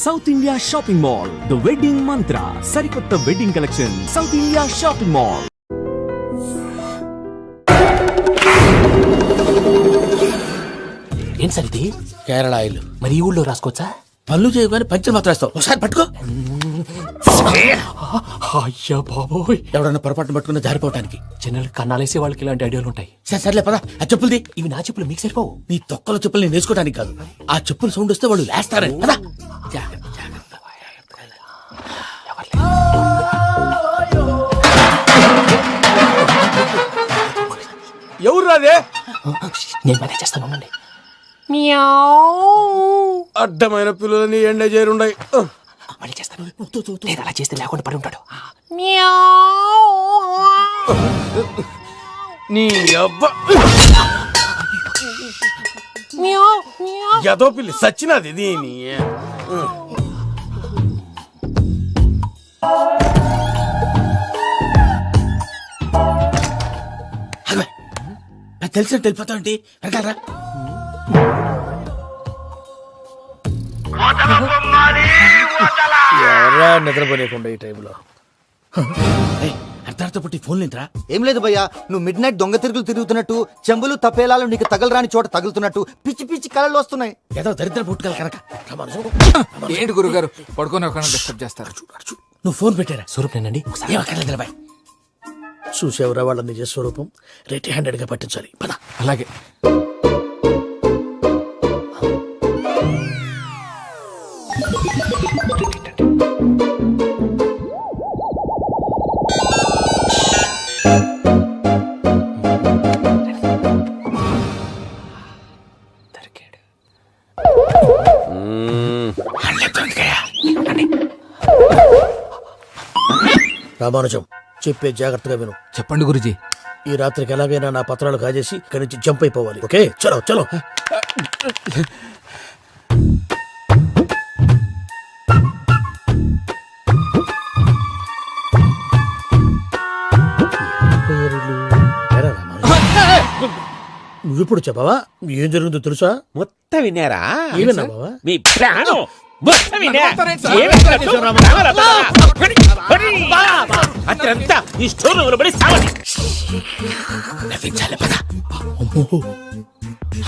South India shopping mall, the wedding మంత్ర, సరికొత్త wedding collection, south India shopping mall. ఏం sir ఇది? Kerala oil. మరి ఈ ఊళ్ళో రాసుకోవచ్చా? పనులు చేయగానే పంచర్ మాత్రం వేస్తావు. ఒకసారి పట్టుకో. అయ్యా బాబోయ్, ఎవడన్నా పొరపాటున పట్టుకున్న జారిపోవటానికి. జనరల్ కన్నాలేసే వాళ్ళకి ఇలాంటి ఐడియాలు ఉంటాయి. సర్లే పదా. ఆ చెప్పులది. ఇవి నా చెప్పులు మీకు సరిపోవు. నీ తొక్కల చెప్పులు నేను వేసుకోవడానికి కాదు, ఆ చెప్పులు సౌండ్ వస్తే వాళ్ళు లేస్తారని. పదా. ఎవరు రాదే? నేను మేనేజ్ చేస్తాను, ఉండండి. అడ్డమైన పిల్లలని ఎండ చేరుండయి. మళ్ళీ చేస్తాను. నేను అలా చేస్తే లేకుండా పడి ఉంటాడు. నీ అబ్బా ఎదో పిల్లి సచ్చినది దీని. తెలిసినట్టు వెళ్ళిపోతావంటి. వెనకాలరా. ఎవరా నిద్రపోలేకుండా ఈ టైంలో? అర్ధార్థ పుట్టి ఫోన్ లేంట్రా. ఏం లేదు భయ్యా, నువ్వు మిడ్ నైట్ దొంగ తిరుగులు తిరుగుతున్నట్టు, చెంబులు తపేలాలు నీకు తగలరాని చోట తగులుతున్నట్టు పిచ్చి పిచ్చి కళలు వస్తున్నాయి. ఏదో దరిద్ర పుట్టుకల కనుక. ఏంటి గురుగారు పడుకొని ఒక డిస్టర్బ్ చేస్తారు? నువ్వు ఫోన్ పెట్టారా? స్వరూప్ నేనండి. ఒకసారి ఏమక్కర్లేదు బాయ్. చూసేవరా వాళ్ళ నిజ స్వరూపం. రెట్టి హ్యాండెడ్ గా పట్టించాలి. పద. అలాగే. రామానుజం, చెప్పే జాగ్రత్తగా విను. చెప్పండి గురుజీ. ఈ రాత్రికి ఎలాగైనా నా పత్రాలు కాజేసి ఇక్కడి నుంచి జంప్ అయిపోవాలి. ఓకే, చలో చలో. నువ్విప్పుడు చెప్పవా ఏం జరుగుతుందో తెలుసా? మొత్తం విన్నారా? ఏమన్నా బావా? మీ ప్రాణం అత్రంతా ఈ స్టోర్ రూమ్ లో పడి సావండి. నవ్వించాలి. పద. అమ్మో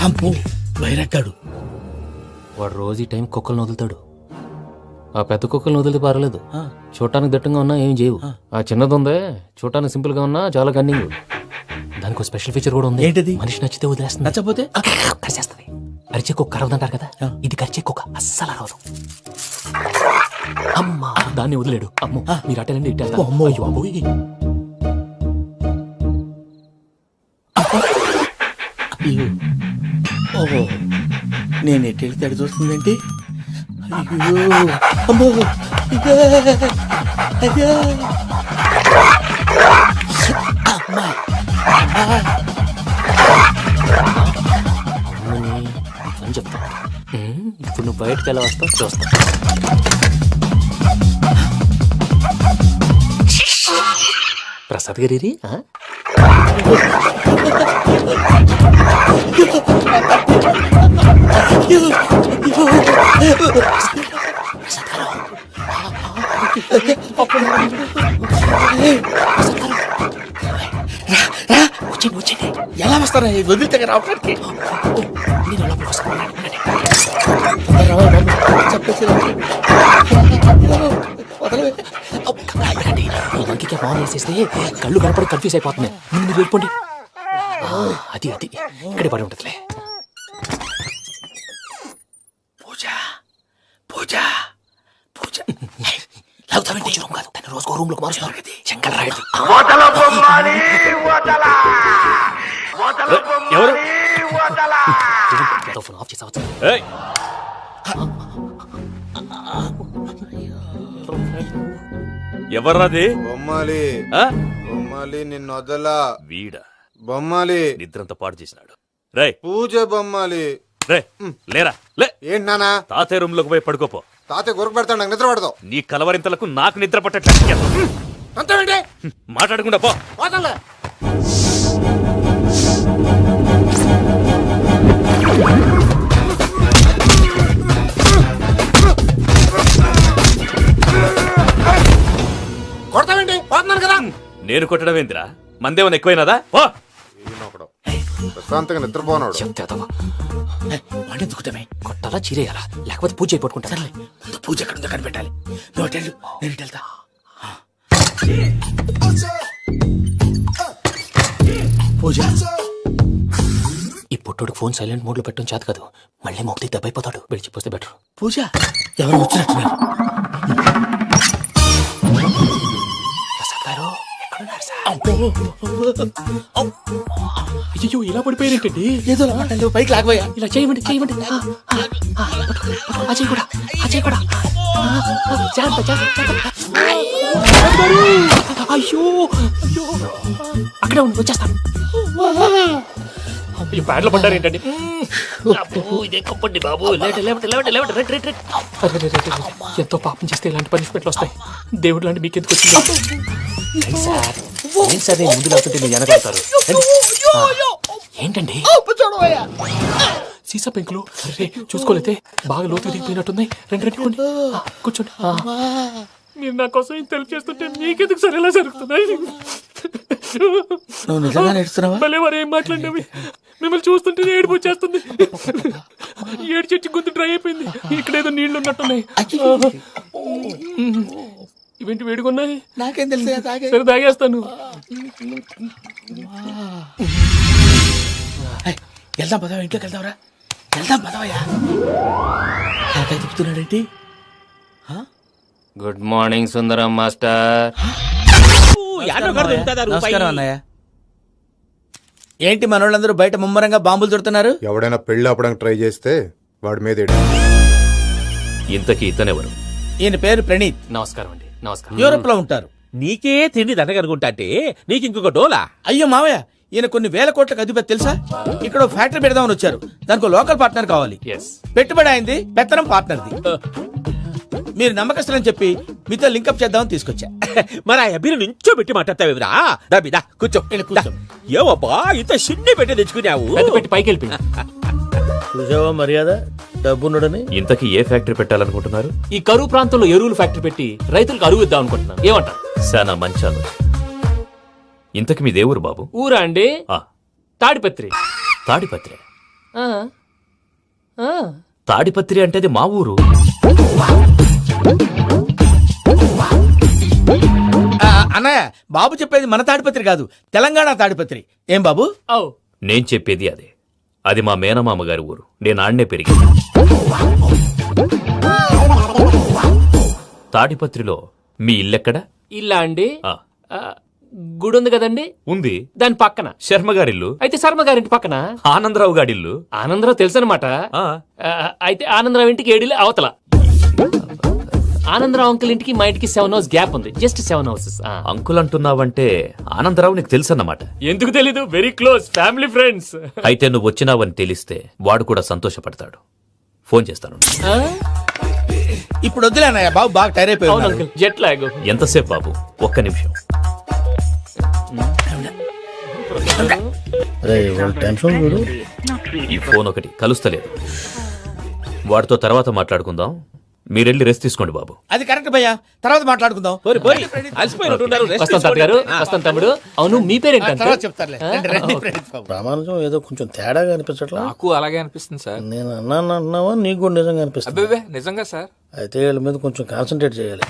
అమ్మో, వైరక్కాడు. వాడు రోజు ఈ టైం కుక్కలను వదులుతాడు. ఆ పెద్ద కుక్కలను వదిలితే పర్లేదు, చూడటానికి దట్టంగా ఉన్నా ఏం చేయవు. ఆ చిన్నది ఉందే, చూడటానికి సింపుల్ గా ఉన్నా చాలా కన్నింగ్. దానికి ఒక స్పెషల్ ఫీచర్ కూడా ఉంది. ఏంటిది? మనిషి నచ్చితే వదిలేస్తుంది, నచ్చపోతే కరిచేస్తుంది. అరిచే కుక్క అరవదంటారు కదా, ఇది కరిచే కుక్క అస్సలు అరవదు. అమ్మా, దాన్ని వదిలేడు. అమ్మో, మీరు అటెండి ఇటు వెళ్తారు. అమ్మో. అయ్యో బాబోయ్. ఓహో, నేను ఎటు వెళ్తే అడు చూస్తుందేంటి? అయ్యో అమ్మో, అయ్యో అమ్మా. అని చెప్తా. ఇప్పుడు నువ్వు బయటకు ఎలా వస్తావు చూస్తా. ప్రసాద్ గారి వచ్చేయండి. ఎలా వస్తారా? వదిలితే రావడానికి నేను లోపలికి వస్తాను. ఈ మంకికి ఫోన్ వేసేస్తే కళ్ళు కనపడి కన్ఫ్యూజ్ అయిపోతున్నాయి. ముందు మీరు వెళ్ళిపోండి. అది అది ఇక్కడే పడి ఉంటుందిలే. పూజ పూజ పూజ. పూజ రూమ్ కాదు, తన రోజుకో రూమ్ లోకి మారుస్తున్నారు కదా. శంకర్ రాయుడు. ఎవరు? ఫోన్ ఆఫ్ చేసావచ్చు. ఎవర్రాది? బొమ్మాలి బొమ్మాలి నిన్ను వదలా. వీడా బొమ్మాలి నిద్రంతా పాడు చేసినాడు. రే పూజ బొమ్మాలి. రే లేరా లే. ఏంటి నానా? తాతయ్య రూమ్ లోకి పోయి పడుకోపో. తాతయ్య గురకు పెడతాడు, నాకు నిద్ర పడతావు. నీ కలవరింతలకు నాకు నిద్ర పట్టట్లేదు. మాట్లాడకుండా పో. నేను కొట్టడం ఏందిరా? మందేమన్నా ఎక్కువైనదా? ఓ ఈయనొకడు. ప్రశాంతంగా నిద్రపోనాడు. చెప్తావా వాడెందుకుంటామే కొట్టాలా చీరేయాలా లేకపోతే పూజ అయిపోట్టుకుంటా సర్లే ముందు పూజ ఎక్కడ ఉందో కనిపెట్టాలి. నువ్వు అటు వెళ్ళు, నేను ఇటు వెళ్తా. పూజ ఈ పుట్టోడికి ఫోన్ సైలెంట్ మోడ్ లో పెట్టడం చేత కాదు. మళ్ళీ మొక్కి దెబ్బైపోతాడు. విడిచిపోతే బెటర్. పూజ ఎవరు వచ్చినట్టున్నారు? ప్రసాద్ గారు ఎక్కడున్నారు సార్? అయ్యో ఇలా పడిపోయారేంటండి? ఏదో మాట్లాడు, పైకి లాగబోయా. ఇలా చేయమండి చేయమండి. అజయ్ కూడా అజయ్ కూడా జాగ్రత్త, జాగ్రత్త, జాగ్రత్త. అయ్యో అయ్యో అక్కడే ఉండి వచ్చేస్తాను. ఈ బ్యాడ్లో పడ్డారు ఏంటండి? ఇదే కప్పండి బాబు. ఎంతో పాపం చేస్తే ఇలాంటి పనిష్మెంట్లు వస్తాయి. దేవుడు లాంటి మీకెందుకు వచ్చింది? సార్ నేను ముందు లేకుంటే మీరు వెనకాడతారు. ఏంటండి సీసా పెంకులు? అరే చూసుకోలేతే బాగా లోతు దిగిపోయినట్టున్నాయి. రెండు రండి కూర్చోండి. మీరు నా కోసం ఇంత హెల్ప్ చేస్తుంటే మీకెందుకు సరే ఎలా జరుగుతున్నాయి? నువ్వు నిజంగా నేర్చుతున్నావా? భలే వారు ఏం మాట్లాడినవి. మిమ్మల్ని చూస్తుంటే ఏడుపు వచ్చేస్తుంది. ఏడు చెట్టు గొంతు డ్రై అయిపోయింది. ఇక్కడేదో నీళ్లు ఉన్నట్టున్నాయి. ఇవేంటి వేడుకున్నాయి? నాకేం తెలుసు, సరే తాగేస్తాను. వెళ్దాం పదవా, ఇంట్లోకి వెళ్దాంరా. వెళ్దాం పదవయ్యా. నాకై చెప్తున్నాడేంటి? గుడ్ మార్నింగ్ సుందరం మాస్టర్. నమస్కారం అన్నయ్య. ఏంటి మనోళ్ళందరూ బయట ముమ్మరంగా బాంబులు చుడుతున్నారు? ఎవడైనా పెళ్లి ఆపడానికి ట్రై చేస్తే వాడి మీద ఎడి. ఇంతకీ ఇతనెవరు? ఈయన పేరు ప్రణీత్. నమస్కారం అండి. నమస్కారం. యూరోప్ లో ఉంటారు. నీకే తిండి దండగనుకుంటా అంటే నీకు ఇంకొక డోలా? అయ్యో మావయ్య, ఈయన కొన్ని వేల కోట్లకు అధిపతి తెలుసా? ఇక్కడ ఓ ఫ్యాక్టరీ పెడదామని వచ్చారు. దానికి లోకల్ పార్ట్నర్ కావాలి. ఎస్. పెట్టుబడి అయింది, పెత్తనం పార్ట్నర్ది. మీరు నమ్మకస్తులని చెప్పి మీతో లింకప్ చేద్దామని తీసుకొచ్చా. మరి ఆ అబ్బిని నుంచో పెట్టి మాట్లాడతావురా? దాబిదా కూర్చో. కూర్చో. ఏవబ్బా ఇంత సిన్ని పెట్టి తెచ్చుకున్నావు? పెద్ద పెట్టి పైకి వెళ్ళిపోయి. చూసావా మర్యాద, డబ్బున్నడని. ఇంతకీ ఏ ఫ్యాక్టరీ పెట్టాలనుకుంటున్నారు? ఈ కరువు ప్రాంతంలో ఎరువులు ఫ్యాక్టరీ పెట్టి రైతులకు అరువు ఇద్దాం అనుకుంటున్నాను. ఏమంటారు? శానా మంచి ఆలోచన. ఇంతకి మీ దేవురు బాబు? ఊరా అండి? ఆ, తాడిపత్రి. తాడిపత్రి. ఆ, ఆ. తాడిపత్రి అంటే అది మా ఊరు. అన్నయ్య, బాబు చెప్పేది మన తాడిపత్రి కాదు, తెలంగాణ తాడిపత్రి. ఏం బాబు? ఓ నేను చెప్పేది అదే. అది మా మేనమామ గారి ఊరు. నేను ఆడనే పెరిగింది. తాడిపత్రిలో మీ ఇల్లెక్కడ? ఇల్లా అండి? ఆ, ఆ, గుడి ఉంది కదండి, ఉంది. దాని పక్కన. శర్మ గారిల్లు. అయితే శర్మ గారింటి పక్కన ఆనందరావు గారిల్లు. ఆనందరావు తెలుసు అనమాట. ఆ, అయితే ఆనందరావు ఇంటికి ఏడిలే అవతల. ఆనందరావు అంకుల్ ఇంటికి మా ఇంటికి 7 హౌస్ గ్యాప్ ఉంది. Just 7 houses. అంకుల్ అంటున్నావంటే ఆనందరావు నీకు తెలుసన్నమాట. ఎందుకు తెలీదు? Very close family friends. అయితే నువ్వు వచ్చినావని తెలిస్తే వాడు కూడా సంతోషపడతాడు. ఫోన్ చేస్తాను. ఇప్పుడు వద్దులే అన్నయ్య, బాబు బాగా టైర్ అవును అయిపోయాడు. Uncle, jet lag. ఎంతసేపు బాబు? ఒక్క నిమిషం. ఈ ఫోన్ ఒకటి కలుస్తలేదు. వాడితో తర్వాత మాట్లాడుకుందాం. మీరెళ్ళి రెస్ట్ తీసుకోండి బాబు. అది కరెక్ట్ భయ్యా, తర్వాత మాట్లాడుకుందాం. అలసిపోయినట్టున్నారు. rest వస్తాం తాత గారు, వస్తాం తమ్ముడు. అవును మీ పేరేంటి? తర్వాత చెప్తారులే. రండి, రండి, ప్రణీత్ బాబు. ప్రామాణికం ఏదో కొంచెం తేడాగా అనిపించట్లా. నాకు అలాగే అనిపిస్తుంది సార్. నేను అన్నావా నీకు కూడా నిజంగా అనిపిస్తుంది? అబ్బే నిజంగా సార్. అయితే వీళ్ళ మీద కొంచెం కాన్సన్ట్రేట్ చేయాలి.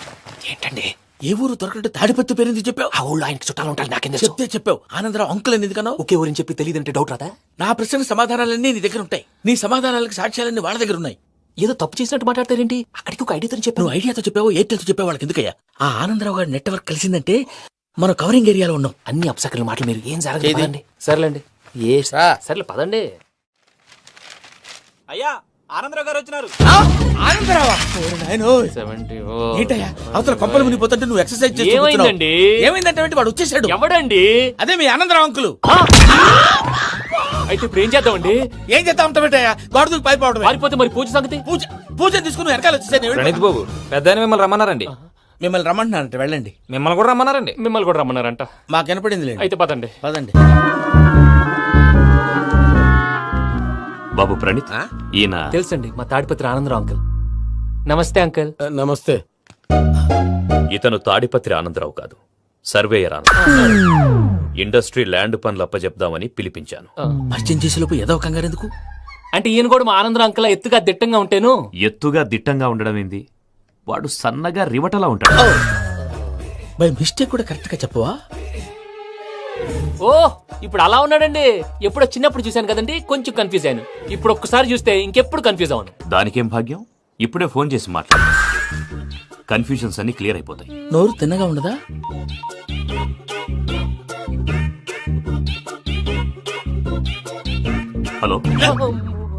ఏంటండి ఏ ఊరు దొరకట్టు తాడిపత్రి పేరు ఎందుకు చెప్పావు? ఆ ఊళ్ళో ఆయనకి చుట్టాలు ఉంటారు. నాకేం తెలుసు? చెప్తే చెప్పావు. ఆనందరావు అంకుల్ అని ఎందుకన్నావు? ఒకే ఊరిని చెప్పి తెలియదంటే డౌట్ రాదా? నా ప్రశ్నకు సమాధానాలన్నీ నీ దగ్గర ఉంటాయి. నీ సమాధానాలకు సాక్ష్యాలన్నీ వాళ్ళ దగ్గర ఉన్నాయి. ఏదో తప్పు చేసినట్టు మాట్లాడతారేంటి? అక్కడికి ఒక ఐడియాతో చెప్పు. నువ్వు ఐడియాతో చెప్పావు, ఎయిర్టెల్తో చెప్పావు, వాళ్ళకి ఎందుకయ్యా? ఆ ఆనందరావు గారి నెట్వర్క్ కలిసిందంటే మనం కవరింగ్ ఏరియాలో ఉన్నాం. అన్ని అప్సకల మాటలు మీరు ఏం ఏది? జరగదండి. సర్లేండి. సర్లే పదండి. అయ్యా ఆనందరావు గారు వచ్చినారు. ఆనందరావా? ఓరి నాయనో. 70. ఏంటయ్యా అవతల కొంపలు మునిగిపోతుంటే నువ్వు ఎక్సర్సైజ్ చేస్తూ కూర్చున్నావు. ఏమైందండి? ఏమైందంటే వాడు వచ్చేసాడు. ఎవడండి? అదే మీ ఆనందరావు అంకులు. అయితే ఇప్పుడు ఏం చేద్దామండి? ఏం చేస్తా ఉంటా పెట్టాయా? గోడ దూకి పైపోవడం. పారిపోతే మరి పూజ సంగతి? పూజ తీసుకుని వెనకాల వచ్చేసాను. ప్రణీత్ బాబు పెద్ద మిమ్మల్ని రమ్మన్నారండి. మిమ్మల్ని రమ్మంటున్నానంటే వెళ్ళండి. మిమ్మల్ని కూడా రమ్మన్నారండి. మిమ్మల్ని కూడా రమ్మన్నారంట. మాకు వినపడింది లేదు. అయితే పదండి. పదండి. బాబు ప్రణీత్, ఈయన తెలుసండి, మా తాడిపత్రి ఆనందరావు అంకుల్. నమస్తే అంకుల్. నమస్తే. ఇతను తాడిపత్రి ఆనందరావు కాదు, సర్వేయర్ ఆనందరావు. ఇండస్ట్రీ ల్యాండ్ పనులు అప్పచెప్దామని పిలిపించాను. పరిచయం చేసేలోపు ఏదో కంగారు ఎందుకు? అంటే ఈయన కూడా మా ఆనందరావు అంకుల్ ఎత్తుగా దిట్టంగా ఉంటేను. ఎత్తుగా దిట్టంగా ఉండడం ఏంది? వాడు సన్నగా రివటలా ఉంటాడు. బై మిస్టేక్ కూడా కరెక్ట్ గా చెప్పవా? ఓ ఇప్పుడు అలా ఉన్నాడండి. ఎప్పుడో చిన్నప్పుడు చూశాను కదండి, కొంచెం కన్ఫ్యూజ్ అయ్యాను. ఇప్పుడు ఒక్కసారి చూస్తే ఇంకెప్పుడు కన్ఫ్యూజ్ అవ్వను. దానికేం భాగ్యం, ఇప్పుడే ఫోన్ చేసి మాట్లాడు. కన్ఫ్యూజన్స్ అన్ని క్లియర్ అయిపోతాయి. నోరు తిన్నగా ఉండదా? హలో,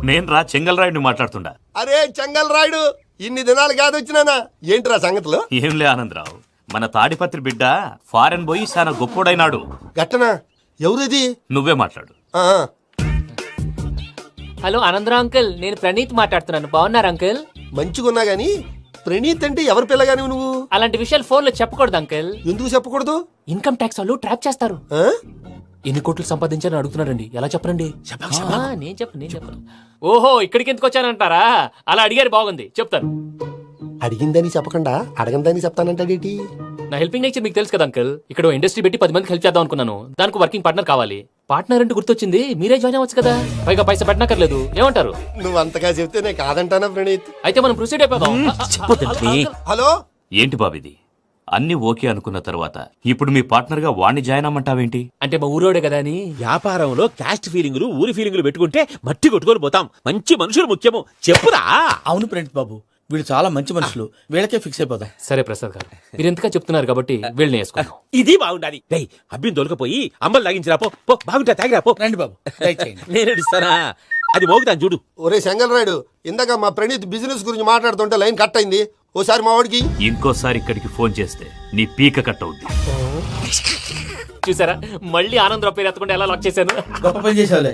నేను రా చెంగల్రాయుడిని మాట్లాడుతుండా. అరే చెంగల్ రాయుడు, ఇన్ని దినాలు కాదు వచ్చినానా? ఏంట్రా సంగతులు? ఏంలే ఆనందరావు, మన తాడిపత్రి బిడ్డ ఫారెన్ పోయి చాలా గొప్పోడైనాడు. గట్టనా? ఎవరిది? నువ్వే మాట్లాడు. ఆ, హలో ఆనందరావు అంకుల్, నేను ప్రణీత్ మాట్లాడుతున్నాను. బాగున్నారు అంకుల్? మంచిగున్నా గాని ప్రణీత్ అంటే ఎవరి పిల్లగాని నువ్వు? అలాంటి విషయాలు ఫోన్ లో చెప్పకూడదు అంకుల్. ఎందుకు చెప్పకూడదు? ఇన్కమ్ ట్యాక్స్ వాళ్ళు ట్రాప్ చేస్తారు. ఆ? ఎన్ని కోట్లు సంపాదించాలని అడుగుతున్నారండి. ఎలా చెప్పరండి? నేను చెప్పను. ఓహో, ఇక్కడికి ఎందుకు వచ్చానంటారా? అలా అడిగారు, బాగుంది, చెప్తాను. అడిగిందని చెప్పకుండా అడగందని చెప్తానంటాడేటి? నా హెల్పింగ్ నేచర్ మీకు తెలుసు కదా అంకుల్. ఇక్కడ ఇండస్ట్రీ పెట్టి 10 మందికి హెల్ప్ చేద్దాం అనుకున్నాను. దానికి వర్కింగ్ పార్ట్నర్ కావాలి. పార్ట్నర్ అంటే గుర్తొచ్చింది, మీరే జాయిన్ అవ్వచ్చు కదా. పైగా పైసా పెట్టనక్కర్లేదు. ఏమంటారు? నువ్వు అంతగా చెప్తేనే కాదంటానా ప్రణీత్? అయితే మనం ప్రొసీడ్ అయిపోదాం. హలో, ఏంటి బాబిది? అన్ని ఓకే అనుకున్న తర్వాత ఇప్పుడు మీ పార్ట్నర్ గా వాణ్ణి జాయిన్ అమ్మంటావేంటి? అంటే మా ఊరోడే కదా అని. వ్యాపారంలో క్యాస్ట్ ఫీలింగులు, ఊరి ఫీలింగులు పెట్టుకుంటే మట్టి కొట్టుకొని పోతాం. మంచి మనుషులు ముఖ్యము. చెప్పురా. అవును ప్రణీత్ బాబు, వీళ్ళు చాలా మంచి మనుషులు. వీళ్ళకే ఫిక్స్ అయిపోదాం. సరే ప్రసాద్ గారు, మీరు ఎంతగా చెప్తున్నారు కాబట్టి వీళ్ళని వేసుకున్నాం. ఇది బాగుండాలి. డై అబ్బిని దొలకపోయి అమ్మలు లాగించిరా. పో పో, బాగుంటా, తాగిరా పో. రండి బాబు, దయచేయండి. నేను ఇస్తానా? అది మోగుతాను చూడు. ఒరే చెంగల్ రాయుడు, ఇందాక మా ప్రణీత్ బిజినెస్ గురించి మాట్లాడుతుంటే లైన్ కట్ అయింది. ఓసారి మా వాడికి ఇంకోసారి ఇక్కడికి ఫోన్ చేస్తే నీ పీక కట్ అవుద్ది. చూసారా, మళ్ళీ ఆనందరావు పేరు ఎత్తకుండా ఎలా లాక్ చేశాను. గొప్ప పని చేసావులే.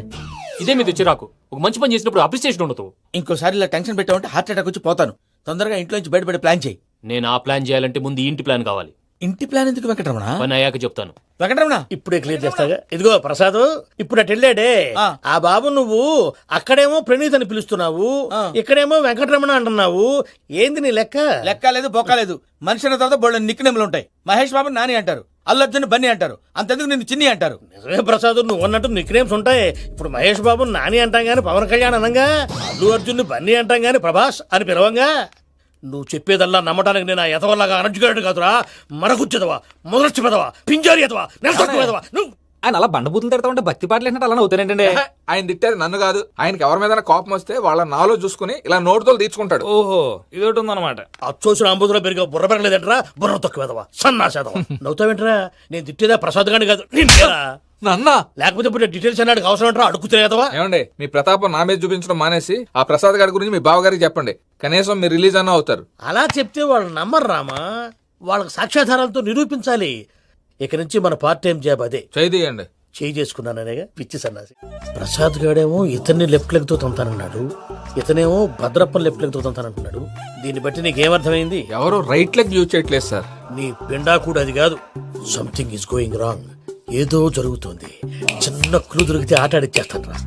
ఇదే మీద చిరాకు. ఒక మంచి పని చేసినప్పుడు అప్రిసియేషన్ ఉండదు. ఇంకోసారి ఇలా టెన్షన్ పెట్టామంటే హార్ట్ అటాక్ వచ్చి పోతాను. తొందరగా ఇంట్లో నుంచి బయటపడే ప్లాన్ చేయి. నేను ఆ ప్లాన్ చేయాలంటే ముందు ఈ ఇంటి ప్లాన్ కావాలి. ఇంటి ప్లాన్ ఎందుకు వెంకటరమణ? పని అయ్యాక చెప్తాను. వెంకటరమణ, ఇప్పుడే క్లియర్ చేస్తాగా. ఇదిగో ప్రసాద్, ఇప్పుడు అటు వెళ్ళాడే ఆ బాబు, నువ్వు అక్కడేమో ప్రణీత్ అని పిలుస్తున్నావు, ఇక్కడేమో వెంకటరమణ అంటున్నావు. ఏంది నీ లెక్క? లెక్క లేదు, బొక్క లేదు. మనిషి అన్న తర్వాత బోళ్ళ నిక్నెములు ఉంటాయి. మహేష్ బాబు నాని అంటారు, అల్లు అర్జున్ బన్నీ అంటారు, అంతెందుకు నిన్ను చిన్ని అంటారు. నిజమే ప్రసాద్, నువ్వు అన్నట్టు నిక్నేమ్స్ ఉంటాయి. ఇప్పుడు మహేష్ బాబు నాని అంటాం గాని పవన్ కళ్యాణ్ అనంగా, అల్లు అర్జున్ బన్నీ అంటాం గాని ప్రభాస్ అని పిలవంగా. నువ్వు చెప్పేదల్లా నమ్మటానికి నేను ఎతవల్లాగా అనర్జుగాడు కాదురా. మరగుచ్చదవా, మొదలచ్చి పెదవా, పింజారి ఎదవా, నెలసొక్కుదవా నువ్వు. ఆయన అలా బండబూతులు తిడతా ఉంటే భక్తి పాటలు ఏంటంటే అలా అవుతానంటే. ఆయన తిట్టేది నన్ను కాదు. ఆయనకి ఎవరి మీద కోపం వస్తే వాళ్ళ నాలో చూసుకుని ఇలా నోటుతో తీర్చుకుంటాడు. ఓహో, ఇదొకటి ఉందన్నమాట. అచ్చోసిన అంబుదులో పెరిగా బుర్ర పెరగలేదంటరా, బుర్ర తొక్కువేదవా, సన్నాసేదవా. నవ్వుతావేంట్రా? నేను తిట్టేదా ప్రసాద్ గాని కాదు, నిన్నేరా. నన్న లేకపోతే ఇప్పుడు డీటెయిల్స్ అన్నాడు అవసరం అంటారా? అడుగుతాయేదవా. ఏమండి, మీ ప్రతాపం నా మీద చూపించడం మానేసి ఆ ప్రసాద్ గారి గురించి మీ బావగారికి చెప్పండి. కనీసం మీరు రిలీజ్ అన్న అవుతారు. అలా చెప్తే వాళ్ళు నమ్మరు రామా. వాళ్ళకి సాక్ష్యాధారాలతో నిరూపించాలి. ఇక నుంచి మన పార్ట్ టైం జాబ్ అదే. చేయండి. చేయి చేసుకున్నాననేగా పిచ్చి సన్నాసి. ప్రసాద్ గాడేమో ఇతన్ని లెఫ్ట్ లెగ్ తో తంతానన్నాడు, ఇతనేమో భద్రప్పని లెఫ్ట్ లెగ్ తో తంతానంటున్నాడు. దీన్ని బట్టి నీకేమర్థమైంది? ఎవరు రైట్ లెగ్ యూజ్ చేయట్లేదు సార్. నీ పిండా కూడా అది కాదు. Something is going wrong. ఏదో జరుగుతోంది. చిన్న క్లూ దొరికితే ఆట ఆడిచ్చేస్తాను రా.